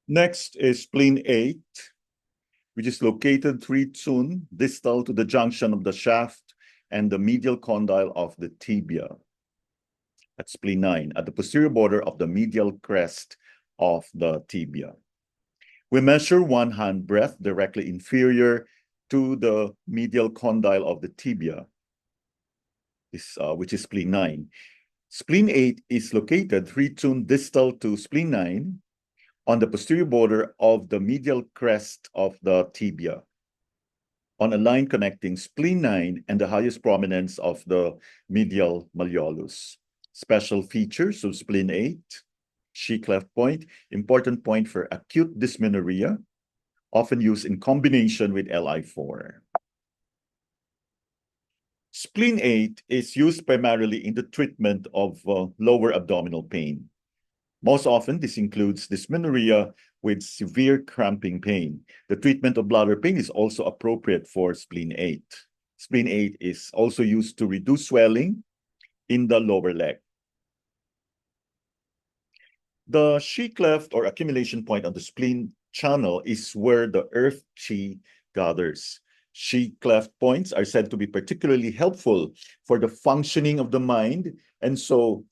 Next is spleen 8, which is located 3 distal to the junction of the shaft and the medial condyle of the tibia. At spleen 9, at the posterior border of the medial crest of the tibia. We measure one hand breadth directly inferior to the medial condyle of the tibia, which is spleen 9. Spleen 8 is located 3 distal to spleen 9 on the posterior border of the medial crest of the tibia, on a line connecting spleen 9 and the highest prominence of the medial malleolus. Special features of spleen 8, Xi-cleft point, important point for acute dysmenorrhea, often used in combination with Li4. Spleen 8 is used primarily in the treatment of lower abdominal pain. Most often, this includes dysmenorrhea with severe cramping pain. The treatment of bladder pain is also appropriate for spleen 8. Spleen 8 is also used to reduce swelling in the lower leg. The Xi-cleft or accumulation point on the spleen channel is where the earth Qi gathers. Xi-cleft points are said to be particularly helpful for the functioning of the mind, and so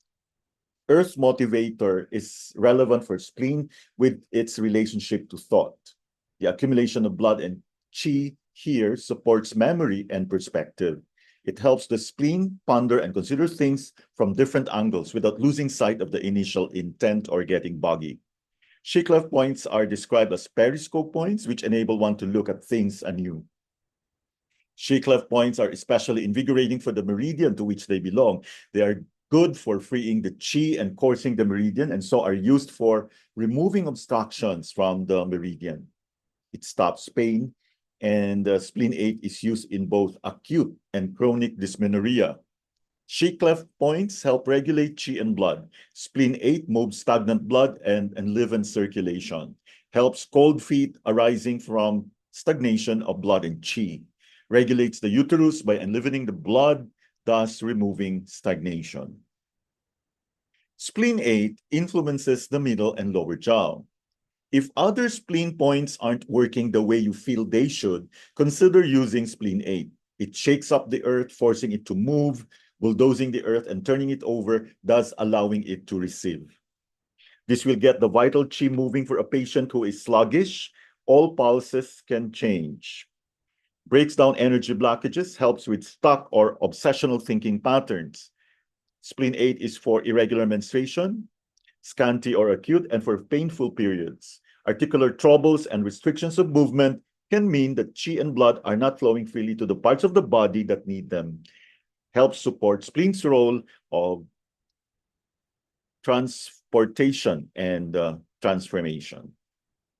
earth motivator is relevant for spleen with its relationship to thought. The accumulation of blood and Qi here supports memory and perspective. It helps the spleen ponder and consider things from different angles without losing sight of the initial intent or getting boggy. Xi-cleft points are described as periscope points, which enable one to look at things anew. Xi-cleft points are especially invigorating for the meridian to which they belong. They are good for freeing the Qi and coursing the meridian, and so are used for removing obstructions from the meridian. It stops pain, and spleen 8 is used in both acute and chronic dysmenorrhea. Xi-cleft points help regulate Qi and blood. Spleen 8 moves stagnant blood and enliven circulation, helps cold feet arising from stagnation of blood and Qi, regulates the uterus by enlivening the blood, thus removing stagnation. Spleen 8 influences the middle and lower jaw. If other spleen points aren't working the way you feel they should, consider using spleen 8. It shakes up the earth, forcing it to move, bulldozing the earth and turning it over, thus allowing it to receive. This will get the vital Qi moving for a patient who is sluggish. All pulses can change. Breaks down energy blockages, helps with stuck or obsessional thinking patterns. Spleen 8 is for irregular menstruation, scanty or acute, and for painful periods. Articular troubles and restrictions of movement can mean that Qi and blood are not flowing freely to the parts of the body that need them. Helps support spleen's role of transportation and transformation.